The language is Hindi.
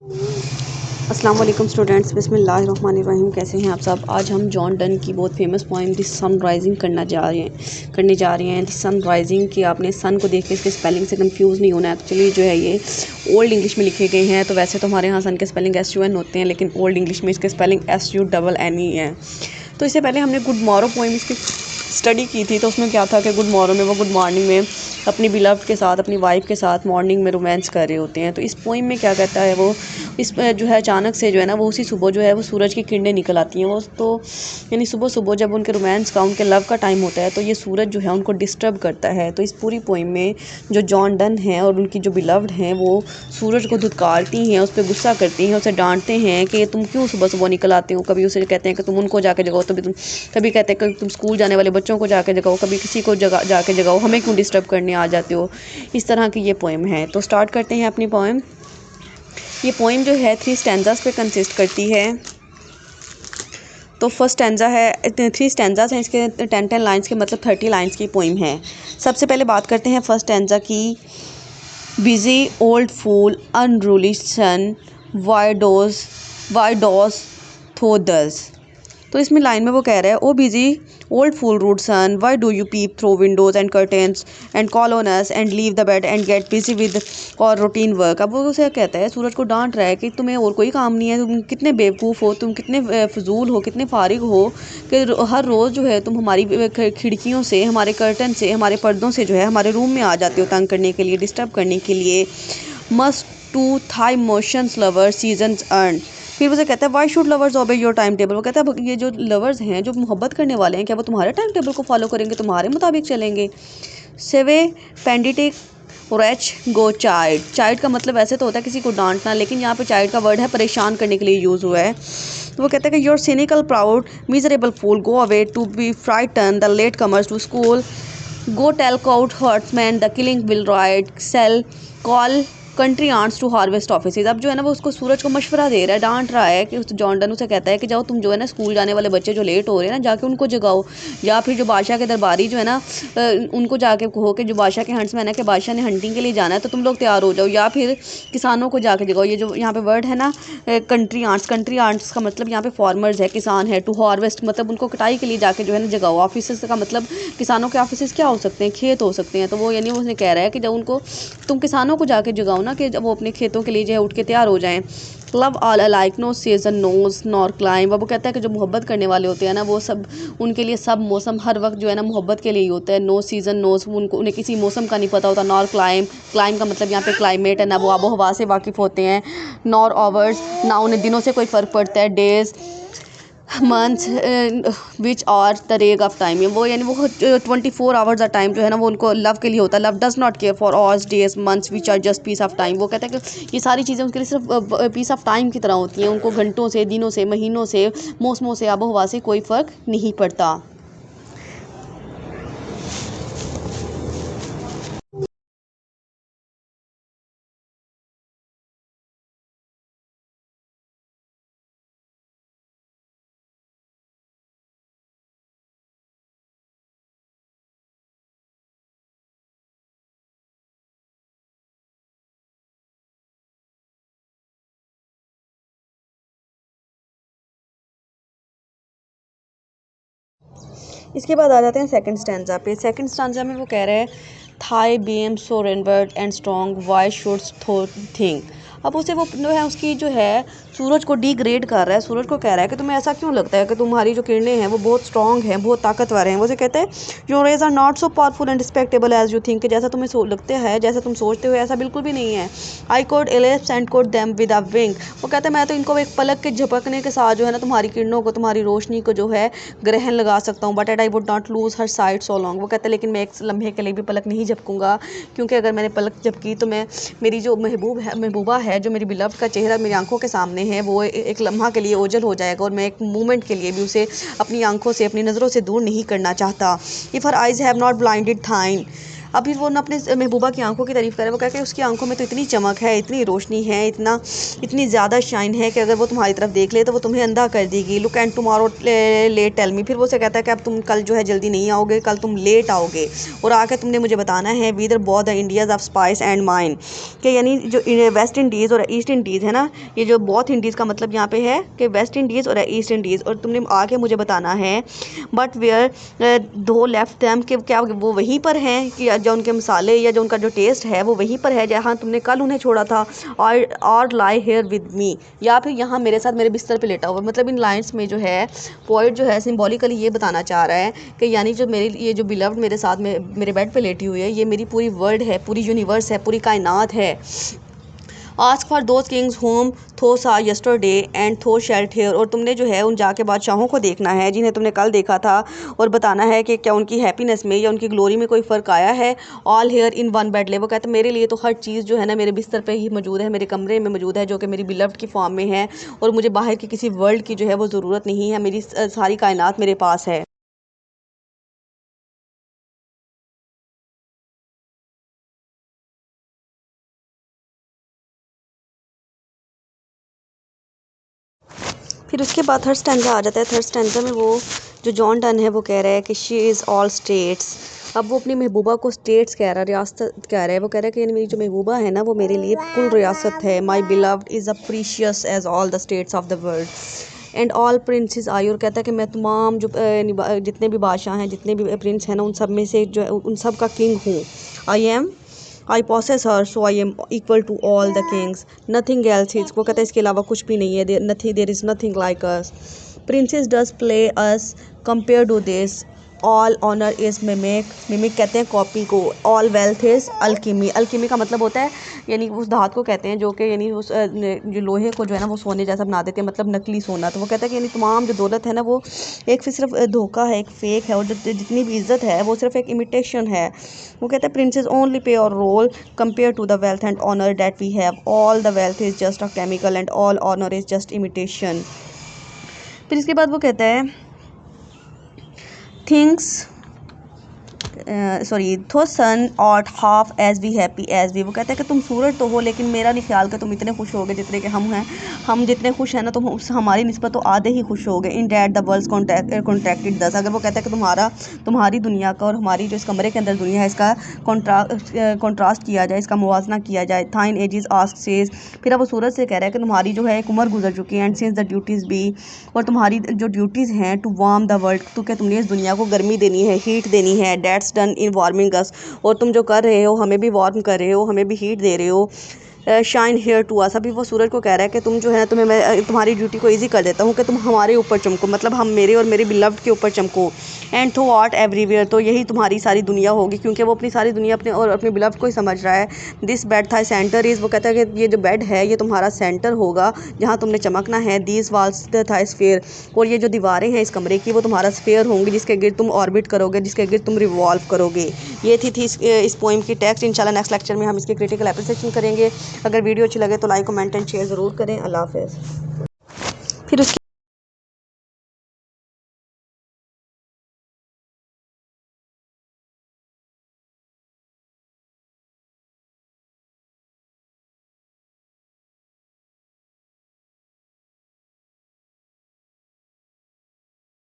अस्सलाम वालेकुम स्टूडेंट्स, बिस्मिल्लाहिर्रहमानिर्रहीम। कैसे हैं आप सब। आज हम जॉन डन की बहुत famous poem the sun rising करने जा रहे हैं। द सन राइजिंग कि आपने सन को देख के इसके स्पेलिंग से कंफ्यूज नहीं होना। एक्चुअली जो है ये ओल्ड इंग्लिश में लिखे गए हैं। तो वैसे तो हमारे यहाँ सन के स्पेलिंग SUN होते हैं, लेकिन ओल्ड इंग्लिश में इसके स्पेलिंग SUNNE है। तो इससे पहले हमने गुड मॉर्रो पोएम इसकी स्टडी की थी। तो उसमें क्या था कि गुड मॉर्निंग में वो गुड मॉर्निंग में अपनी बिलव्ड के साथ, अपनी वाइफ के साथ मॉर्निंग में रोमांस कर रहे होते हैं। तो इस पोइम में क्या कहता है, वो इस जो है अचानक से जो है ना, वो उसी सुबह जो है वो सूरज की किरणें निकल आती हैं। वो तो यानी सुबह सुबह जब उनके रोमांस का, उनके लव का टाइम होता है, तो ये सूरज जो है उनको डिस्टर्ब करता है। तो इस पूरी पोइम में जो जॉन डन है और उनकी जो बिलव्ड हैं, वो सूरज को धुतकारती हैं, उस पर गुस्सा करती हैं, उसे डांटते हैं कि तुम क्यों सुबह सुबह निकल आते हो। कभी उसे कहते हैं कि तुम उनको जाके जगाओ, कभी कहते हैं कि तुम स्कूल जाने वाले बच्चों को जाके जगाओ, कभी किसी को जाके जगाओ, हमें क्यों डिस्टर्ब करने आ जाते हो। इस तरह की ये पोएम है। तो स्टार्ट करते हैं अपनी पोएम। ये पोएम जो है 3 स्टैंजास पे कंसिस्ट करती है। तो फर्स्ट स्टैंजा है, 3 स्टैंजास हैं इसके, 10 लाइन्स के, मतलब 30 लाइन्स की पोएम है। सबसे पहले बात करते हैं फर्स्ट स्टैंजा की। बिजी ओल्ड फूल अनरूली सन वाई डोज थो दस। तो इसमें लाइन में वो कह रहा है, O busy old fool rude sun why do you peep through windows and curtains and call on us and leave the bed and get busy with our routine work. अब वो उसे कहता है, सूरज को डांट रहा है कि तुम्हें और कोई काम नहीं है, तुम कितने बेवकूफ़ हो, तुम कितने फजूल हो, कितने फारिग हो कि हर रोज़ जो है तुम हमारी खिड़कियों से, हमारे कर्टन से, हमारे पर्दों से जो है हमारे रूम में आ जाते हो तंग करने के लिए, डिस्टर्ब करने के लिए। Must to thy motions lover seasons run. फिर उसे कहता है, why should lovers obey your time table. वो कहता है, ये जो लवर्स हैं, जो मोहब्बत करने वाले हैं, क्या वो तुम्हारे टाइम टेबल को फॉलो करेंगे, तुम्हारे मुताबिक चलेंगे। सेवे पेंडिटिक रैच गो चाइल्ड। चाइल्ड का मतलब वैसे तो होता है किसी को डांटना, लेकिन यहाँ पे चाइल्ड का वर्ड है परेशान करने के लिए यूज़ हुआ है। तो वो कहता है कि your cynical proud miserable fool go away to be frighten the late comers to school go tell out huntsman the killing will right sell call country ants to harvest offices. अब जो है ना वो उसको सूरज को मशवरा दे रहा है, डांट रहा है कि उस जॉन डन उसे कहता है कि जाओ तुम जो है ना स्कूल जाने वाले बच्चे जो लेट हो रहे हैं ना, जाके उनको जगाओ। या फिर जो बादशाह के दरबारी जो है ना, उनको जाके कहो कि जो बादशाह के हंट्समैन है कि बादशाह ने हंटिंग के लिए जाना है, तो तुम लोग तैयार हो जाओ। या फिर किसानों को जाके जगाओ। ये जो यहाँ पे वर्ड है ना, कंट्री आंट्स का मतलब यहाँ पे फार्मर्स है, किसान है। टू हार्वेस्ट मतलब उनको कटाई के लिए जाके जो है ना जगाओ। ऑफिस का मतलब किसानों के ऑफिस क्या हो सकते हैं, खेत हो सकते हैं। तो वो यानी उसने कह रहा है कि जब उनको, तुम किसानों को जाके जगाओ ना, कि जब वो अपने खेतों के लिए जो है उठ के तैयार हो जाएं। Love all alike no season knows nor clime. वो कहता है कि जो मोहब्बत करने वाले होते हैं ना, वो सब, उनके लिए सब मौसम हर वक्त जो है ना मोहब्बत के लिए ही होता है। नो सीजन नोज, उन्हें किसी मौसम का नहीं पता होता। नॉर क्लाइम, क्लाइम का मतलब यहाँ पे क्लाइमेट है ना, वो आबो हवा से वाकिफ़ होते हैं। नॉर आवर्स, ना उन्हें दिनों से कोई फ़र्क पड़ता है। Days months which are the rag of time. वो यानी वो 24 आवर्स का टाइम जो है ना वो उनको लव के लिए होता है। Love does not care for hours days months which are just piece of time. वो कहता है कि ये सारी चीज़ें उनके लिए सिर्फ पीस ऑफ टाइम की तरह होती हैं। उनको घंटों से, दिनों से, महीनों से, मौसमों से, आबो हवा से कोई फ़र्क नहीं पड़ता। इसके बाद आ जाते हैं सेकंड स्टैंजा पे। सेकंड स्टैंजा में वो कह रहे हैं, thy beam so reverend and strong why shouldst thou thing. अब उसे वो जो है उसकी जो है सूरज को डिग्रेड कर रहा है। सूरज को कह रहा है कि तुम्हें ऐसा क्यों लगता है कि तुम्हारी जो किरणें हैं वो बहुत स्ट्रॉन्ग हैं, बहुत ताकतवर हैं। वो उसे कहते हैं, your rays are not so powerful and respectable as you think. जैसा तुम्हें लगता है, जैसा तुम सोचते हो, ऐसा बिल्कुल भी नहीं है। I could eclipse and cloud them with a wing. वो कहते हैं, मैं तो इनको एक पलक के झपकने के साथ जो है ना तुम्हारी किरणों को, तुम्हारी रोशनी को जो है ग्रहण लगा सकता हूँ। But at I would not lose her side so long. वो कहते हैं, लेकिन मैं एक लम्हे के लिए भी पलक नहीं झपकूंगा, क्योंकि अगर मैंने पलक झपकी तो मैं, मेरी जो महबूबा है, जो मेरी बिलव्ड का चेहरा मेरी आंखों के सामने है, वो एक लम्हा के लिए ओझल हो जाएगा, और मैं एक मोमेंट के लिए भी उसे अपनी आंखों से, अपनी नज़रों से दूर नहीं करना चाहता। If her eyes have not blinded thine अब फिर वो ना अपने महबूबा की आंखों की तारीफ़ करे, वो कह के उसकी आंखों में तो इतनी चमक है, इतनी रोशनी है, इतनी ज़्यादा शाइन है कि अगर वो तुम्हारी तरफ देख ले तो वो तुम्हें अंधा कर देगी। Look and tomorrow late tell me, फिर वो से कहता है कि अब तुम कल जो है जल्दी नहीं आओगे, कल तुम लेट आओगे और आके तुमने मुझे बताना है whether both the Indias of spice and mine, कि यानी जो वेस्ट इंडीज़ और ईस्ट इंडीज़ है ना, ये जो बोथ इंडीज़ का मतलब यहाँ पे है कि वेस्ट इंडीज़ और ईस्ट इंडीज़, और तुमने आके मुझे बताना है बट वेयर दो लेफ्ट दैम, कि क्या वो वहीं पर हैं कि जो उनके मसाले या जो उनका जो टेस्ट है वो वहीं पर है जहाँ तुमने कल उन्हें छोड़ा था, और लाई हेयर विद मी, या फिर यहाँ मेरे साथ मेरे बिस्तर पे लेटा हुआ। मतलब इन लाइंस में जो है पोइट जो है सिंबॉलिकली ये बताना चाह रहा है कि यानी जो मेरी ये जो बिलव्ड मेरे साथ में मेरे बेड पे लेटी हुई है, ये मेरी पूरी वर्ल्ड है, पूरी यूनिवर्स है, पूरी कायनात है। Ask for those Kings home थो सा यस्टरडे एंड थो शेल्ट हेयर, और तुमने जो है उन जाके बादशाहों को देखना है जिन्हें तुमने कल देखा था, और बताना है कि क्या उनकी हैप्पीनेस में या उनकी ग्लोरी में कोई फ़र्क आया है। All here in one bed ले, वो कहते हैं मेरे लिए तो हर चीज़ जो है ना मेरे बिस्तर पे ही मौजूद है, मेरे कमरे में मौजूद है, जो कि मेरी बिलव्ड की फॉर्म में है, और मुझे बाहर की किसी वर्ल्ड की जो है वो ज़रूरत नहीं है, मेरी सारी कायनात मेरे पास है। फिर उसके बाद थर्ड स्टैंजा आ जाता है। थर्ड स्टैंजा में वो जो जॉन डन है वो कह रहा है कि शी इज़ ऑल स्टेट्स। अब वो अपनी महबूबा को स्टेट्स कह रहा है, रियासत कह रहा है। वो कह रहा है कि मेरी जो महबूबा है ना वो मेरे लिए कुल रियासत है। My beloved is a precious as all the states of the world and all princes I, और कहता है कि मैं तमाम जो जितने भी बादशाह हैं, जितने भी प्रिंस हैं ना, उन सब में से जो है उन सब का किंग हूँ। I possess her so I am equal to all the kings, nothing else is, वो कहता है इसके अलावा कुछ भी नहीं है, there is nothing like us, princes does play us compare to this, all honour is mimic, mimic कहते हैं कॉपी को, all wealth is alchemy, alchemy का मतलब होता है यानी उस धात को कहते हैं जो कि यानी उस जो लोहे को जो है ना वो सोने जैसा बना देते हैं, मतलब नकली सोना। तो वो कहता है कि यानी तमाम जो दौलत है ना वो एक फिर सिर्फ धोखा है, एक फेक है, और जो जितनी भी इज्जत है वो सिर्फ एक इमिटेशन है। वो कहता है प्रिंसेस ओनली पे और role compare to the wealth and honour that we have, all the wealth is just a chemical and all honour is just imitation. फिर इसके बाद वो कहता है things sorry thou sun art half as we happy as we, वो कहते हैं कि तुम सूरज तो हो लेकिन मेरा नहीं ख्याल कि तुम इतने खुश होगे जितने कि हम हैं। हम जितने खुश हैं ना तुम उस हमारी निस्बत तो आधे ही खुश होगे। In that the world contracted दस, अगर वो कहता है कि तुम्हारी दुनिया का और हमारी जो इस कमरे के अंदर दुनिया है इसका कॉन्ट्रास्ट किया जाए, इसका मुवाजना किया जाए। थाइन एजिज आस्क सेज, फिर अब वो सूरज से कह रहा है कि तुम्हारी जो है एक उम्र गुजर चुकी है, and since the duties be, और तुम्हारी जो ड्यूटीज़ हैं टू वार्म द वर्ल्ड, तो क्या तुमने इस दुनिया को गर्मी देनी है, हीट देनी है, डैट्स डन इन वार्मिंग अस, और तुम जो कर रहे हो हमें भी वार्म कर रहे हो, हमें भी हीट दे रहे हो। शाइन हेयर टू अस, अभी वो सूरज को कह रहा है कि तुम जो है तुम्हें मैं तुम्हारी ड्यूटी को इजी कर देता हूँ कि तुम हमारे ऊपर चमको, मतलब हम मेरे और मेरे बिलव्ड के ऊपर चमको। एंड थ्रू आर्ट एवरीवेयर, तो यही तुम्हारी सारी दुनिया होगी, क्योंकि वो अपनी सारी दुनिया अपने और अपने बिलव्ड को ही समझ रहा है। दिस बेड था सेंटर इज़, वो कहता है कि ये जो बेड है ये तुम्हारा सेंटर होगा जहाँ तुमने चमकना है। दीज वाल्स था स्फेयर, और ये जो दीवारें हैं इस कमरे की वो तुम्हारा स्फेयर होंगी जिसके गिर्द तुम ऑर्बिट करोगे, जिसके गिर्द तुम रिवॉल्व करोगे। ये थी इस पोइम की टेक्स्ट। इंशाल्लाह नेक्स्ट लेक्चर में हम इसकी क्रिटिकल एप्रिसिएशन करेंगे। अगर वीडियो अच्छी लगे तो लाइक कमेंट एंड शेयर ज़रूर करें। अल्लाह हाफ़िज़। फिर उसके